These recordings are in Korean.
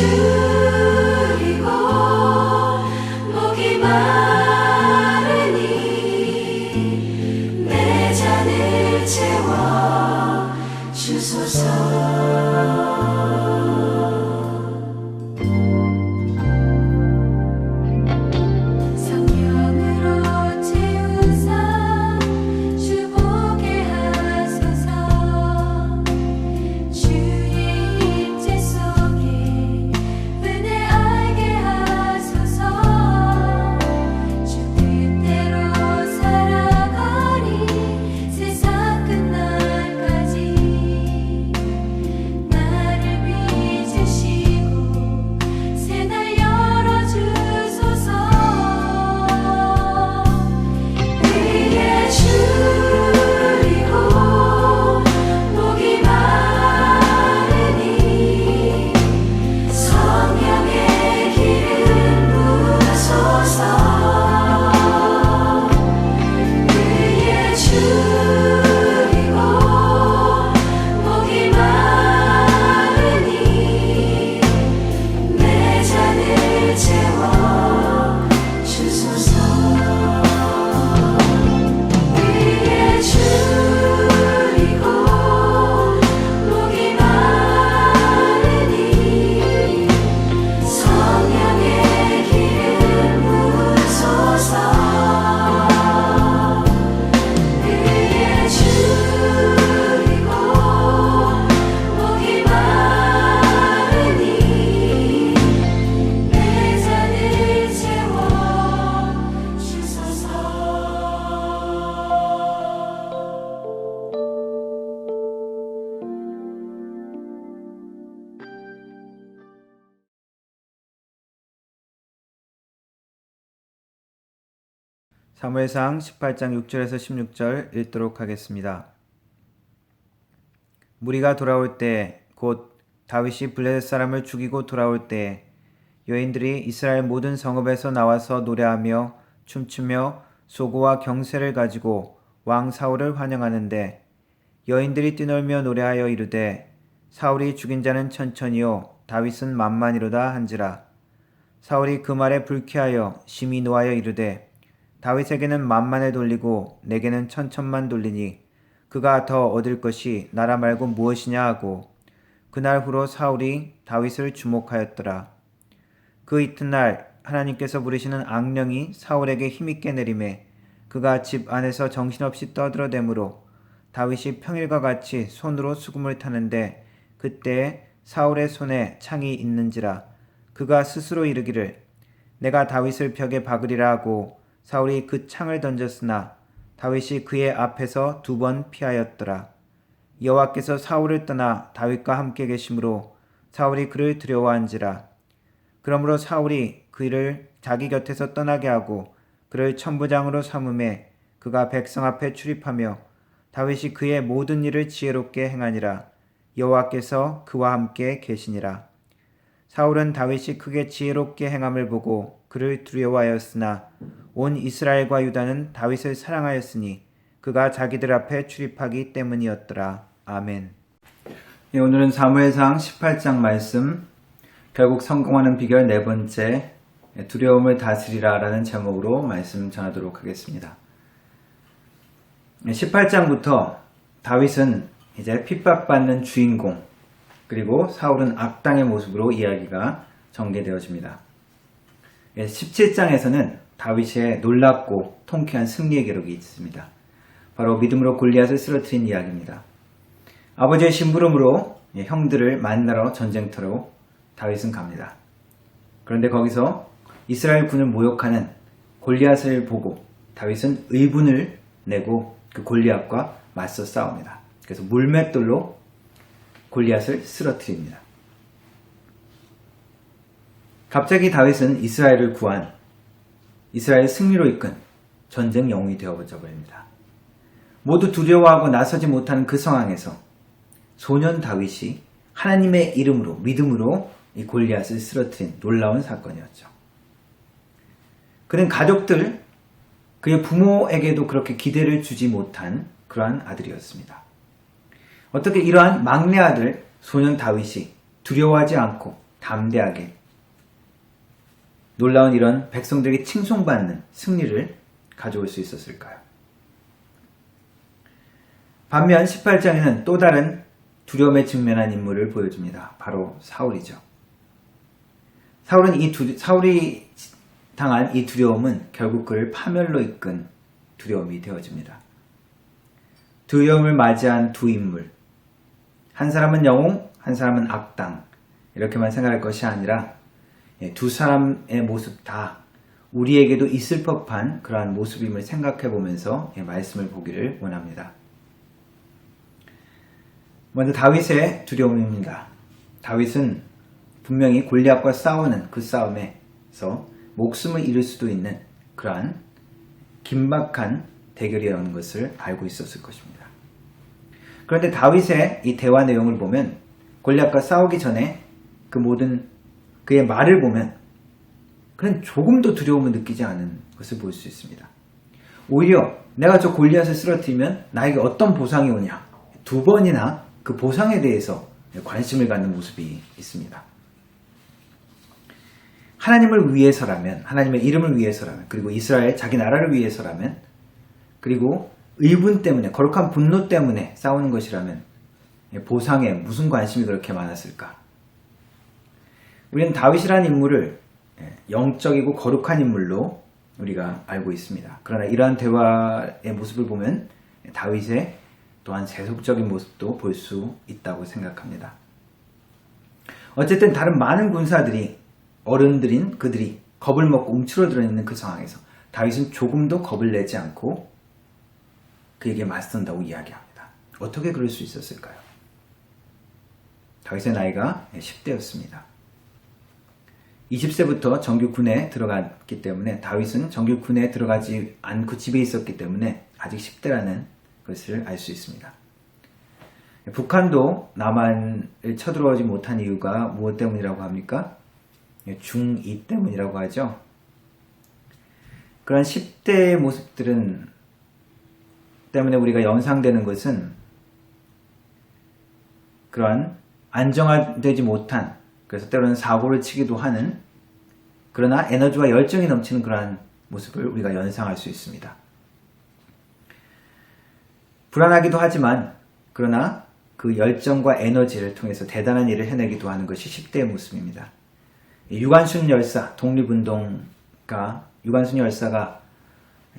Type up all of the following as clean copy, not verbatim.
줄이고 목이 마르니 내 잔을 채워 주소서. 사무엘상 18장 6절에서 16절 읽도록 하겠습니다. 무리가 돌아올 때 곧 다윗이 블레셋 사람을 죽이고 돌아올 때 여인들이 이스라엘 모든 성읍에서 나와서 노래하며 춤추며 소고와 경쇠를 가지고 왕 사울을 환영하는데 여인들이 뛰놀며 노래하여 이르되 사울이 죽인 자는 천천히요 다윗은 만만이로다 한지라. 사울이 그 말에 불쾌하여 심히 노하여 이르되 다윗에게는 만만을 돌리고 내게는 천천만 돌리니 그가 더 얻을 것이 나라 말고 무엇이냐 하고 그날 후로 사울이 다윗을 주목하였더라. 그 이튿날 하나님께서 부르시는 악령이 사울에게 힘있게 내림에 그가 집 안에서 정신없이 떠들어대므로 다윗이 평일과 같이 손으로 수금을 타는데 그때 사울의 손에 창이 있는지라. 그가 스스로 이르기를 내가 다윗을 벽에 박으리라 하고 사울이 그 창을 던졌으나 다윗이 그의 앞에서 2번 피하였더라. 여호와께서 사울을 떠나 다윗과 함께 계심으로 사울이 그를 두려워한지라. 그러므로 사울이 그를 자기 곁에서 떠나게 하고 그를 천부장으로 삼음에 그가 백성 앞에 출입하며 다윗이 그의 모든 일을 지혜롭게 행하니라. 여호와께서 그와 함께 계시니라. 사울은 다윗이 크게 지혜롭게 행함을 보고 그를 두려워하였으나 온 이스라엘과 유다는 다윗을 사랑하였으니 그가 자기들 앞에 출입하기 때문이었더라. 아멘. 오늘은 사무엘상 18장 말씀, 결국 성공하는 비결 4번째, 두려움을 다스리라 라는 제목으로 말씀 전하도록 하겠습니다. 18장부터 다윗은 이제 핍박받는 주인공, 그리고 사울은 악당의 모습으로 이야기가 전개되어집니다. 17장에서는 다윗의 놀랍고 통쾌한 승리의 기록이 있습니다. 바로 믿음으로 골리앗을 쓰러뜨린 이야기입니다. 아버지의 심부름으로 형들을 만나러 전쟁터로 다윗은 갑니다. 그런데 거기서 이스라엘 군을 모욕하는 골리앗을 보고 다윗은 의분을 내고 그 골리앗과 맞서 싸웁니다. 그래서 물맷돌로 골리앗을 쓰러뜨립니다. 갑자기 다윗은 이스라엘을 구한 이스라엘 승리로 이끈 전쟁 영웅이 되어버려 버립니다. 모두 두려워하고 나서지 못하는 그 상황에서 소년 다윗이 하나님의 이름으로 믿음으로 이 골리앗을 쓰러뜨린 놀라운 사건이었죠. 그는 가족들, 그의 부모에게도 그렇게 기대를 주지 못한 그러한 아들이었습니다. 어떻게 이러한 막내 아들 소년 다윗이 두려워하지 않고 담대하게 놀라운 이런 백성들에게 칭송받는 승리를 가져올 수 있었을까요? 반면 18장에는 또 다른 두려움에 직면한 인물을 보여줍니다. 바로 사울이죠. 사울이 당한 이 두려움은 결국 그를 파멸로 이끈 두려움이 되어집니다. 두려움을 맞이한 두 인물, 한 사람은 영웅, 한 사람은 악당, 이렇게만 생각할 것이 아니라 두 사람의 모습 다 우리에게도 있을 법한 그러한 모습임을 생각해 보면서 말씀을 보기를 원합니다. 먼저 다윗의 두려움입니다. 다윗은 분명히 골리앗과 싸우는 그 싸움에서 목숨을 잃을 수도 있는 그러한 긴박한 대결이라는 것을 알고 있었을 것입니다. 그런데 다윗의 이 대화 내용을 보면 골리앗과 싸우기 전에 그 모든 그의 말을 보면 그는 조금도 두려움을 느끼지 않은 것을 볼 수 있습니다. 오히려 내가 저 골리앗을 쓰러뜨리면 나에게 어떤 보상이 오냐, 두 번이나 그 보상에 대해서 관심을 갖는 모습이 있습니다. 하나님을 위해서라면, 하나님의 이름을 위해서라면, 그리고 이스라엘 자기 나라를 위해서라면, 그리고 의분 때문에, 거룩한 분노 때문에 싸우는 것이라면 보상에 무슨 관심이 그렇게 많았을까? 우리는 다윗이라는 인물을 영적이고 거룩한 인물로 우리가 알고 있습니다. 그러나 이러한 대화의 모습을 보면 다윗의 또한 세속적인 모습도 볼 수 있다고 생각합니다. 어쨌든 다른 많은 군사들이, 어른들인 그들이 겁을 먹고 움츠러들어 있는 그 상황에서 다윗은 조금도 겁을 내지 않고 그에게 맞선다고 이야기합니다. 어떻게 그럴 수 있었을까요? 다윗의 나이가 10대였습니다. 20세부터 정규 군에 들어갔기 때문에, 다윗은 정규 군에 들어가지 않고 집에 있었기 때문에 아직 10대라는 것을 알 수 있습니다. 북한도 남한을 쳐들어오지 못한 이유가 무엇 때문이라고 합니까? 중2 때문이라고 하죠. 그런 10대의 모습들은 때문에 우리가 연상되는 것은 그러한 안정화되지 못한, 그래서 때로는 사고를 치기도 하는, 그러나 에너지와 열정이 넘치는 그러한 모습을 우리가 연상할 수 있습니다. 불안하기도 하지만 그러나 그 열정과 에너지를 통해서 대단한 일을 해내기도 하는 것이 10대의 모습입니다. 유관순 열사, 독립운동가 유관순 열사가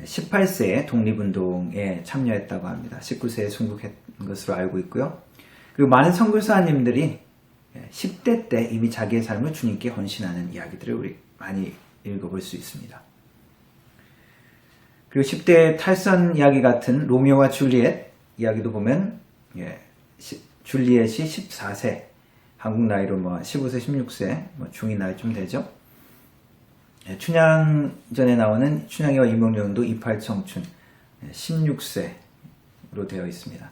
18세에 독립운동에 참여했다고 합니다. 19세에 순국한 것으로 알고 있고요. 그리고 많은 선교사님들이 10대 때 이미 자기의 삶을 주님께 헌신하는 이야기들을 우리 많이 읽어볼 수 있습니다. 그리고 10대의 탈선 이야기 같은 로미오와 줄리엣 이야기도 보면 줄리엣이 14세, 한국 나이로 15세, 16세, 중2 나이쯤 되죠. 춘향전에 나오는 춘향이와 이몽룡도 이팔청춘 16세로 되어 있습니다.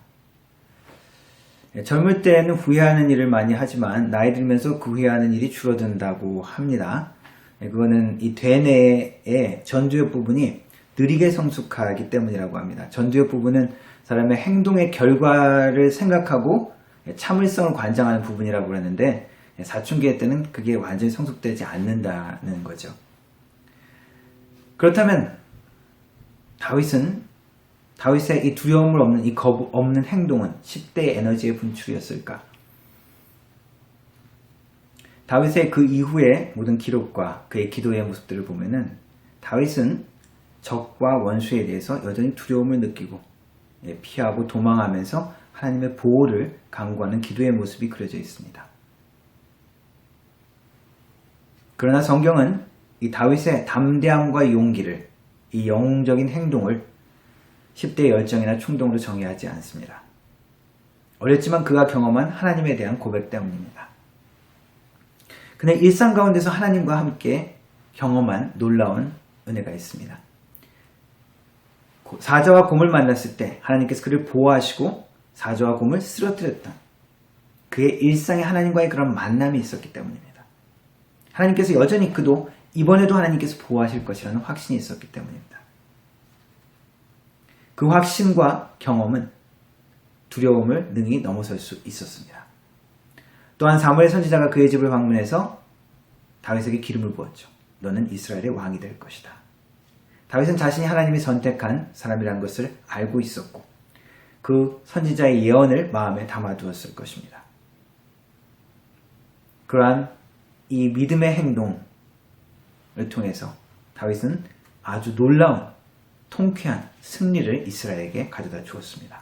젊을 때는 후회하는 일을 많이 하지만 나이 들면서 그 후회하는 일이 줄어든다고 합니다. 그거는 이 되뇌의 전두엽 부분이 느리게 성숙하기 때문이라고 합니다. 전두엽 부분은 사람의 행동의 결과를 생각하고 참을성을 관장하는 부분이라고 그러는데, 사춘기의 때는 그게 완전히 성숙되지 않는다는 거죠. 그렇다면 다윗의 이 두려움을 없는, 이 겁 없는 행동은 10대의 에너지의 분출이었을까? 다윗의 그 이후의 모든 기록과 그의 기도의 모습들을 보면은 다윗은 적과 원수에 대해서 여전히 두려움을 느끼고 피하고 도망하면서 하나님의 보호를 간구하는 기도의 모습이 그려져 있습니다. 그러나 성경은 이 다윗의 담대함과 용기를, 이 영웅적인 행동을 10대의 열정이나 충동으로 정의하지 않습니다. 어렸지만 그가 경험한 하나님에 대한 고백 때문입니다. 그는 일상 가운데서 하나님과 함께 경험한 놀라운 은혜가 있습니다. 사자와 곰을 만났을 때 하나님께서 그를 보호하시고 사자와 곰을 쓰러뜨렸던 그의 일상에 하나님과의 그런 만남이 있었기 때문입니다. 하나님께서 여전히 그도 이번에도 하나님께서 보호하실 것이라는 확신이 있었기 때문입니다. 그 확신과 경험은 두려움을 능히 넘어설 수 있었습니다. 또한 사무엘 선지자가 그의 집을 방문해서 다윗에게 기름을 부었죠. 너는 이스라엘의 왕이 될 것이다. 다윗은 자신이 하나님이 선택한 사람이라는 것을 알고 있었고 그 선지자의 예언을 마음에 담아두었을 것입니다. 그러한 이 믿음의 행동을 통해서 다윗은 아주 놀라운 통쾌한 승리를 이스라엘에게 가져다 주었습니다.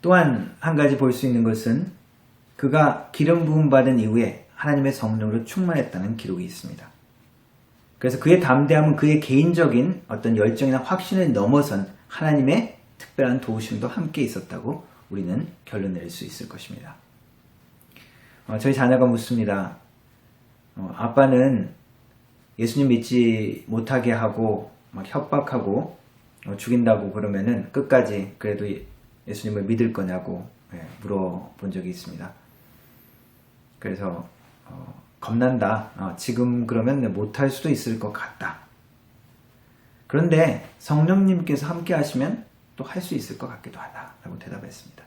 또한 한 가지 볼 수 있는 것은 그가 기름 부음 받은 이후에 하나님의 성령으로 충만했다는 기록이 있습니다. 그래서 그의 담대함은 그의 개인적인 어떤 열정이나 확신을 넘어선 하나님의 특별한 도우심도 함께 있었다고 우리는 결론 내릴 수 있을 것입니다. 저희 자녀가 묻습니다. 아빠는 예수님 믿지 못하게 하고 막 협박하고 죽인다고 그러면은 끝까지 그래도 예수님을 믿을 거냐고 물어본 적이 있습니다. 그래서 겁난다. 지금 그러면 못할 수도 있을 것 같다. 그런데 성령님께서 함께 하시면 또 할 수 있을 것 같기도 하다 라고 대답했습니다.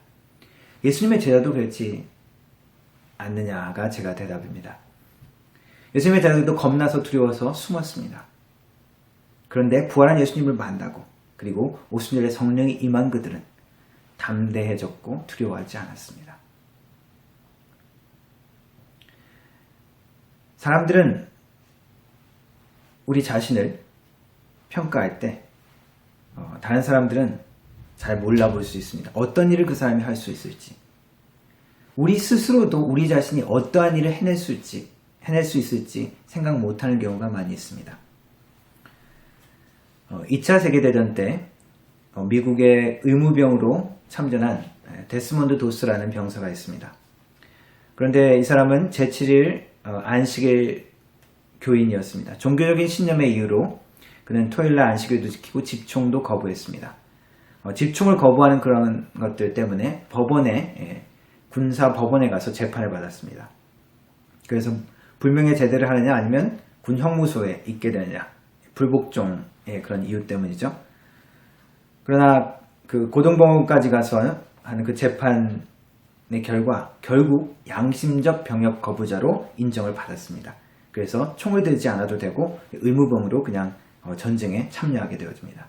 예수님의 제자도 그렇지 않느냐가 제가 대답입니다. 예수님의 제자들도 겁나서 두려워서 숨었습니다. 그런데 부활한 예수님을 만나고 그리고 오순절에 성령이 임한 그들은 담대해졌고 두려워하지 않았습니다. 사람들은 우리 자신을 평가할 때 다른 사람들은 잘 몰라볼 수 있습니다. 어떤 일을 그 사람이 할 수 있을지, 우리 스스로도 우리 자신이 어떠한 일을 해낼 수 있을지 생각 못하는 경우가 많이 있습니다. 2차 세계대전 때 미국의 의무병으로 참전한 데스몬드 도스라는 병사가 있습니다. 그런데 이 사람은 제7일 안식일 교인이었습니다. 종교적인 신념의 이유로 그는 토요일날 안식일도 지키고 집총도 거부했습니다. 집총을 거부하는 그런 것들 때문에 법원에 군사 법원에 가서 재판을 받았습니다. 그래서 불명예 제대를 하느냐 아니면 군 형무소에 있게 되느냐, 불복종의 그런 이유 때문이죠. 그러나 그 고등법원까지 가서 하는 그 재판의 결과 결국 양심적 병역 거부자로 인정을 받았습니다. 그래서 총을 들지 않아도 되고 의무병으로 그냥 전쟁에 참여하게 되어집니다.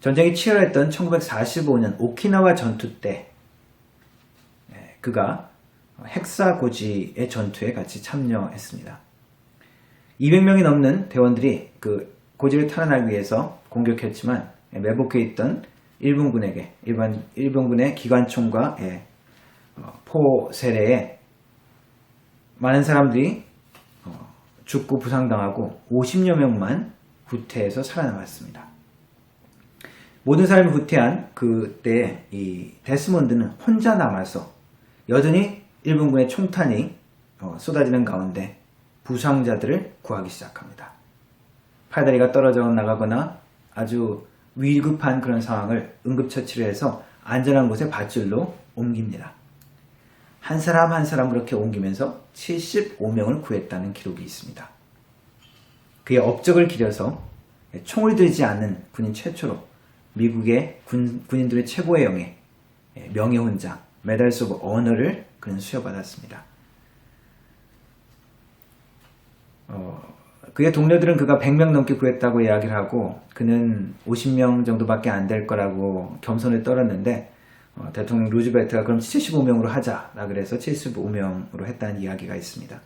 전쟁이 치열했던 1945년 오키나와 전투 때 그가 헥사고지의 전투에 같이 참여했습니다. 200명이 넘는 대원들이 그 고지를 탈환하기 위해서 공격했지만 매복해 있던 일본군의 기관총과 포 세례에 많은 사람들이 죽고 부상당하고 50여 명만 후퇴해서 살아남았습니다. 모든 사람이 후퇴한 그때 이 데스몬드는 혼자 남아서 여전히 일본군의 총탄이 쏟아지는 가운데 부상자들을 구하기 시작합니다. 팔다리가 떨어져 나가거나 아주 위급한 그런 상황을 응급처치를 해서 안전한 곳에 밧줄로 옮깁니다. 한 사람 한 사람 그렇게 옮기면서 75명을 구했다는 기록이 있습니다. 그의 업적을 기려서 총을 들지 않는 군인 최초로 미국의 군인들의 최고의 영예, 명예훈장, 메달스 오브 어너를 그는 수여받았습니다. 그의 동료들은 그가 100명 넘게 구했다고 이야기를 하고 그는 50명 정도밖에 안 될 거라고 겸손을 떨었는데 대통령 루즈벨트가 그럼 75명으로 하자라 그래서 75명으로 했다는 이야기가 있습니다.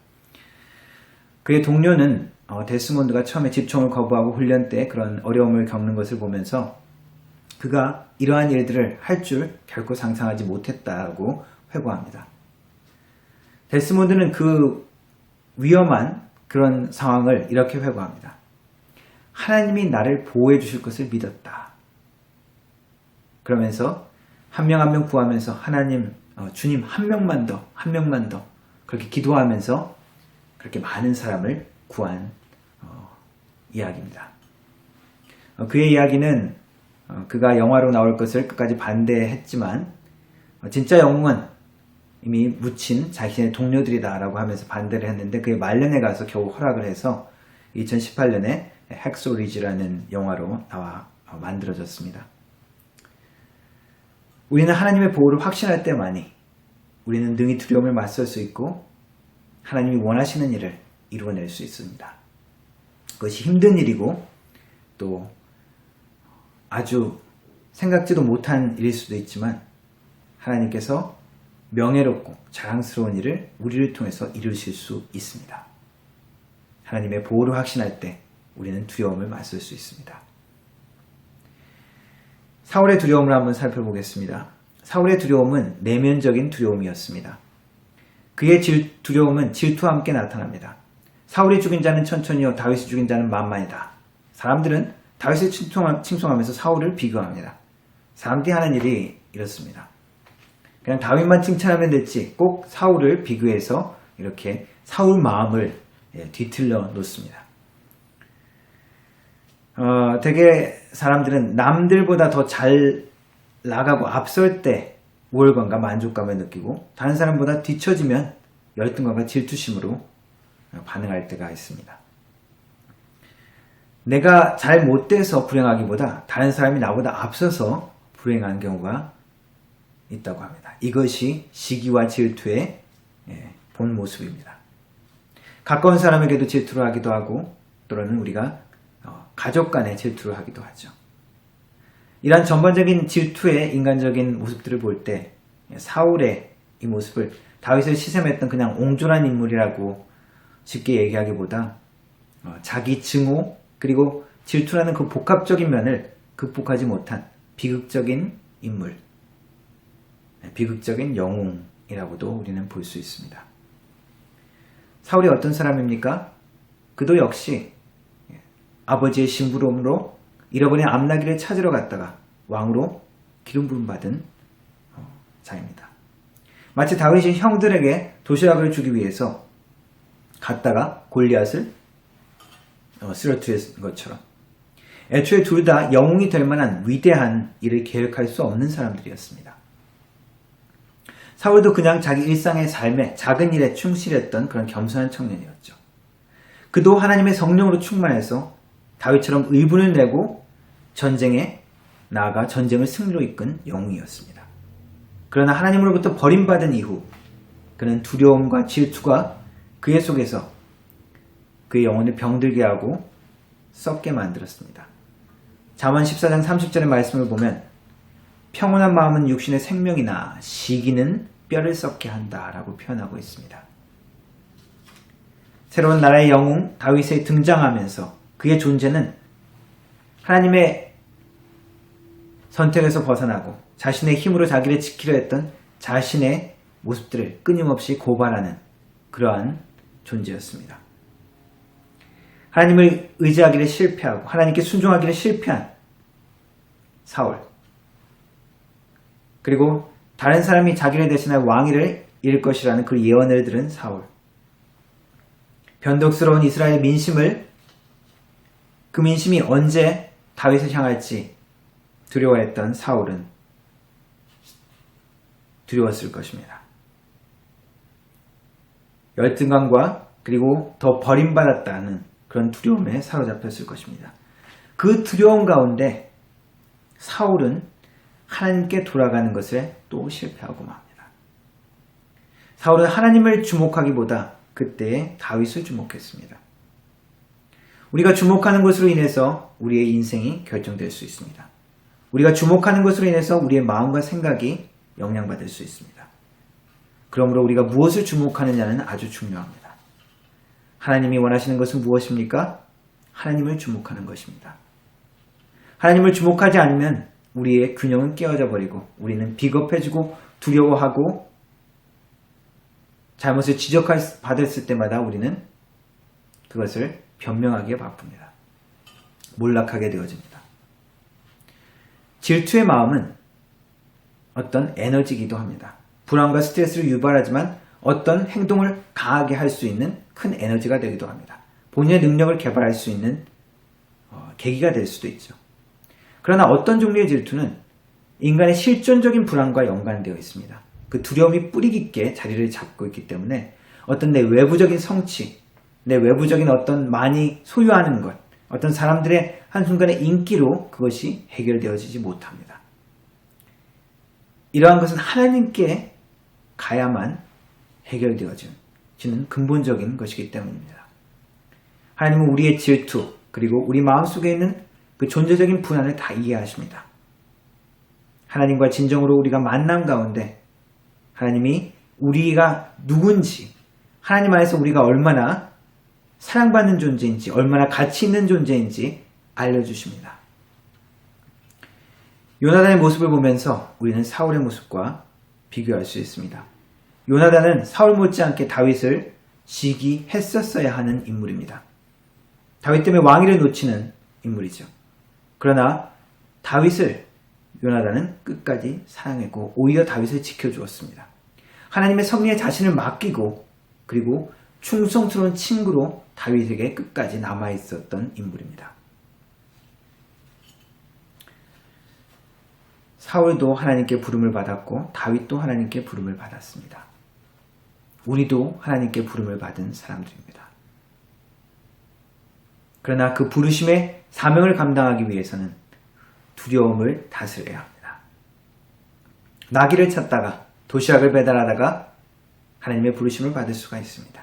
그의 동료는 데스몬드가 처음에 집총을 거부하고 훈련 때 그런 어려움을 겪는 것을 보면서 그가 이러한 일들을 할 줄 결코 상상하지 못했다고 회고합니다. 데스몬드는 그 위험한 그런 상황을 이렇게 회고합니다. 하나님이 나를 보호해 주실 것을 믿었다. 그러면서 한 명 한 명 구하면서 하나님, 주님 한 명만 더 그렇게 기도하면서 그렇게 많은 사람을 구한 이야기입니다. 그의 이야기는 그가 영화로 나올 것을 끝까지 반대했지만 진짜 영웅은 이미 묻힌 자신의 동료들이다 라고 하면서 반대를 했는데 그의 말년에 가서 겨우 허락을 해서 2018년에 핵소리지라는 영화로 나와 만들어졌습니다. 우리는 하나님의 보호를 확신할 때만이 우리는 능히 두려움을 맞설 수 있고 하나님이 원하시는 일을 이루어낼 수 있습니다. 그것이 힘든 일이고 또 아주 생각지도 못한 일일 수도 있지만 하나님께서 명예롭고 자랑스러운 일을 우리를 통해서 이루실 수 있습니다. 하나님의 보호를 확신할 때 우리는 두려움을 맞설 수 있습니다. 사울의 두려움을 한번 살펴보겠습니다. 사울의 두려움은 내면적인 두려움이었습니다. 그의 두려움은 질투와 함께 나타납니다. 사울이 죽인 자는 천천히요 다윗이 죽인 자는 만만이다. 사람들은 다윗을 칭송하면서 사울을 비교합니다. 사람들이 하는 일이 이렇습니다. 그냥 다윗만 칭찬하면 됐지 꼭 사울을 비교해서 이렇게 사울 마음을 뒤틀려 놓습니다. 되게 사람들은 남들보다 더 잘 나가고 앞설 때 우월감과 만족감을 느끼고 다른 사람보다 뒤처지면 열등감과 질투심으로 반응할 때가 있습니다. 내가 잘 못돼서 불행하기보다 다른 사람이 나보다 앞서서 불행한 경우가 있다고 합니다. 이것이 시기와 질투의 본 모습입니다. 가까운 사람에게도 질투를 하기도 하고 또는 우리가 가족 간에 질투를 하기도 하죠. 이러한 전반적인 질투의 인간적인 모습들을 볼 때 사울의 이 모습을 다윗을 시샘했던 그냥 옹졸한 인물이라고 쉽게 얘기하기보다 자기 증오 그리고 질투라는 그 복합적인 면을 극복하지 못한 비극적인 인물, 비극적인 영웅이라고도 우리는 볼 수 있습니다. 사울이 어떤 사람입니까? 그도 역시 아버지의 심부름으로 잃어버린 암나귀를 찾으러 갔다가 왕으로 기름 부음 받은 자입니다. 마치 다윗이 형들에게 도시락을 주기 위해서 갔다가 골리앗을 쓰러뜨린 것처럼 애초에 둘 다 영웅이 될 만한 위대한 일을 계획할 수 없는 사람들이었습니다. 사울도 그냥 자기 일상의 삶에 작은 일에 충실했던 그런 겸손한 청년이었죠. 그도 하나님의 성령으로 충만해서 다윗처럼 의분을 내고 전쟁에 나아가 전쟁을 승리로 이끈 영웅이었습니다. 그러나 하나님으로부터 버림받은 이후 그는 두려움과 질투가 그의 속에서 그의 영혼을 병들게 하고 썩게 만들었습니다. 잠언 14장 30절의 말씀을 보면 평온한 마음은 육신의 생명이나 시기는 뼈를 썩게 한다 라고 표현하고 있습니다. 새로운 나라의 영웅 다윗이 등장하면서 그의 존재는 하나님의 선택에서 벗어나고 자신의 힘으로 자기를 지키려 했던 자신의 모습들을 끊임없이 고발하는 그러한 존재였습니다. 하나님을 의지하기를 실패하고 하나님께 순종하기를 실패한 사울, 그리고 다른 사람이 자기를 대신할 왕위를 잃을 것이라는 그 예언을 들은 사울, 변덕스러운 이스라엘 민심을 그 민심이 언제 다윗을 향할지 두려워했던 사울은 두려웠을 것입니다. 열등감과 그리고 더 버림받았다는 그런 두려움에 사로잡혔을 것입니다. 그 두려움 가운데 사울은 하나님께 돌아가는 것에 또 실패하고 맙니다. 사울은 하나님을 주목하기보다 그때의 다윗을 주목했습니다. 우리가 주목하는 것으로 인해서 우리의 인생이 결정될 수 있습니다. 우리가 주목하는 것으로 인해서 우리의 마음과 생각이 영향받을 수 있습니다. 그러므로 우리가 무엇을 주목하느냐는 아주 중요합니다. 하나님이 원하시는 것은 무엇입니까? 하나님을 주목하는 것입니다. 하나님을 주목하지 않으면 우리의 균형은 깨어져 버리고 우리는 비겁해지고 두려워하고 잘못을 지적받았을 때마다 우리는 그것을 변명하기에 바쁩니다. 몰락하게 되어집니다. 질투의 마음은 어떤 에너지이기도 합니다. 불안과 스트레스를 유발하지만 어떤 행동을 강하게 할 수 있는 큰 에너지가 되기도 합니다. 본인의 능력을 개발할 수 있는 계기가 될 수도 있죠. 그러나 어떤 종류의 질투는 인간의 실존적인 불안과 연관되어 있습니다. 그 두려움이 뿌리 깊게 자리를 잡고 있기 때문에 어떤 내 외부적인 성취, 내 외부적인 어떤 많이 소유하는 것, 어떤 사람들의 한순간의 인기로 그것이 해결되어지지 못합니다. 이러한 것은 하나님께 가야만 해결되어지는 근본적인 것이기 때문입니다. 하나님은 우리의 질투 그리고 우리 마음속에 있는 그 존재적인 분한을 다 이해하십니다. 하나님과 진정으로 우리가 만남 가운데 하나님이 우리가 누군지, 하나님 안에서 우리가 얼마나 사랑받는 존재인지, 얼마나 가치 있는 존재인지 알려주십니다. 요나단의 모습을 보면서 우리는 사울의 모습과 비교할 수 있습니다. 요나단은 사울 못지않게 다윗을 시기했었어야 하는 인물입니다. 다윗 때문에 왕위를 놓치는 인물이죠. 그러나 다윗을 요나단은 끝까지 사랑했고 오히려 다윗을 지켜주었습니다. 하나님의 섭리에 자신을 맡기고 그리고 충성스러운 친구로 다윗에게 끝까지 남아있었던 인물입니다. 사울도 하나님께 부름을 받았고 다윗도 하나님께 부름을 받았습니다. 우리도 하나님께 부름을 받은 사람들입니다. 그러나 그 부르심의 사명을 감당하기 위해서는 두려움을 다스려야 합니다. 나귀를 찾다가 도시락을 배달하다가 하나님의 부르심을 받을 수가 있습니다.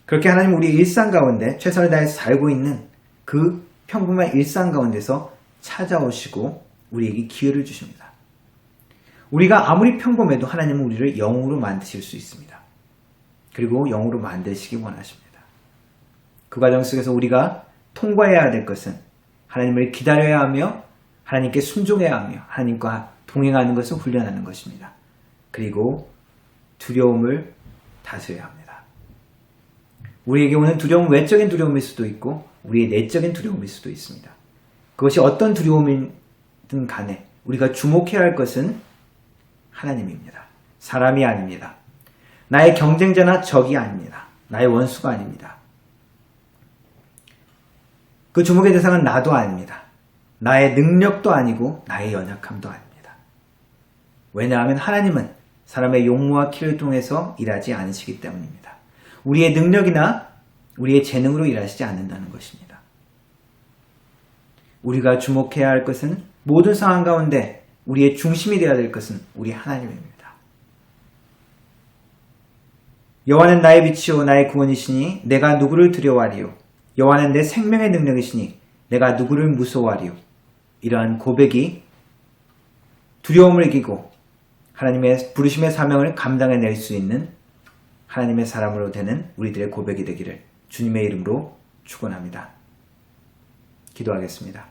그렇게 하나님 우리 일상 가운데 최선을 다해서 살고 있는 그 평범한 일상 가운데서 찾아오시고 우리에게 기회를 주십니다. 우리가 아무리 평범해도 하나님은 우리를 영으로 만드실 수 있습니다. 그리고 영으로 만드시기 원하십니다. 그 과정 속에서 우리가 통과해야 될 것은 하나님을 기다려야 하며 하나님께 순종해야 하며 하나님과 동행하는 것을 훈련하는 것입니다. 그리고 두려움을 다스려야 합니다. 우리에게 오는 두려움은 외적인 두려움일 수도 있고 우리의 내적인 두려움일 수도 있습니다. 그것이 어떤 두려움이든 간에 우리가 주목해야 할 것은 하나님입니다. 사람이 아닙니다. 나의 경쟁자나 적이 아닙니다. 나의 원수가 아닙니다. 그 주목의 대상은 나도 아닙니다. 나의 능력도 아니고 나의 연약함도 아닙니다. 왜냐하면 하나님은 사람의 용모와 키를 통해서 일하지 않으시기 때문입니다. 우리의 능력이나 우리의 재능으로 일하시지 않는다는 것입니다. 우리가 주목해야 할 것은 모든 상황 가운데 우리의 중심이 되어야 될 것은 우리 하나님입니다. 여호와는 나의 빛이요 나의 구원이시니 내가 누구를 두려워하리요. 여호와는 내 생명의 능력이시니 내가 누구를 무서워하리요. 이러한 고백이 두려움을 이기고 하나님의 부르심의 사명을 감당해낼 수 있는 하나님의 사람으로 되는 우리들의 고백이 되기를 주님의 이름으로 축원합니다. 기도하겠습니다.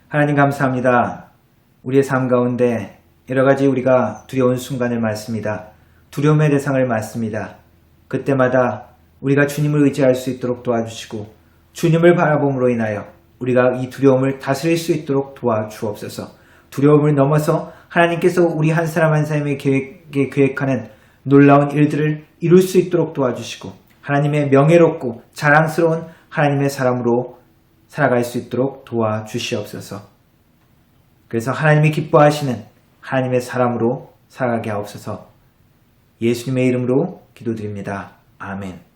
하나님 감사합니다. 우리의 삶 가운데 여러 가지 우리가 두려운 순간을 맞습니다. 두려움의 대상을 맞습니다. 그때마다 우리가 주님을 의지할 수 있도록 도와주시고 주님을 바라봄으로 인하여 우리가 이 두려움을 다스릴 수 있도록 도와주옵소서. 두려움을 넘어서 하나님께서 우리 한 사람 한 사람의 계획하는 놀라운 일들을 이룰 수 있도록 도와주시고 하나님의 명예롭고 자랑스러운 하나님의 사람으로 살아갈 수 있도록 도와주시옵소서. 그래서 하나님이 기뻐하시는 하나님의 사람으로 살아가게 하옵소서. 예수님의 이름으로 기도드립니다. 아멘.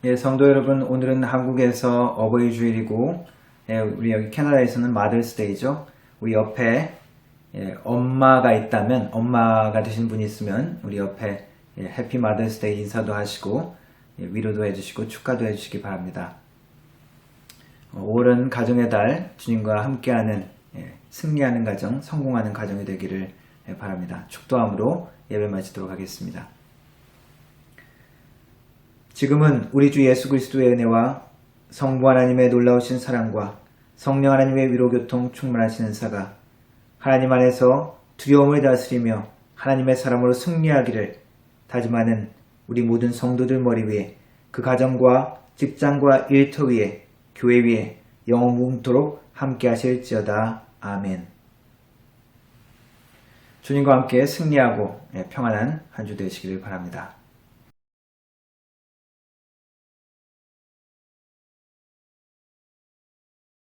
예, 성도 여러분, 오늘은 한국에서 어버이 주일이고, 예, 우리 여기 캐나다에서는 마더스데이죠. 우리 옆에 엄마가 있다면, 엄마가 되신 분이 있으면 우리 옆에 해피 마더스데이 인사도 하시고 위로도 해주시고 축하도 해주시기 바랍니다. 5월은 가정의 달, 주님과 함께하는 승리하는 가정, 성공하는 가정이 되기를 바랍니다. 축도함으로 예배 마치도록 하겠습니다. 지금은 우리 주 예수 그리스도의 은혜와 성부 하나님의 놀라우신 사랑과 성령 하나님의 위로교통 충만하신 은사가 하나님 안에서 두려움을 다스리며 하나님의 사람으로 승리하기를 다짐하는 우리 모든 성도들 머리 위에, 그 가정과 직장과 일터 위에, 교회 위에 영원토록 함께 하실지어다. 아멘. 주님과 함께 승리하고 평안한 한 주 되시기를 바랍니다.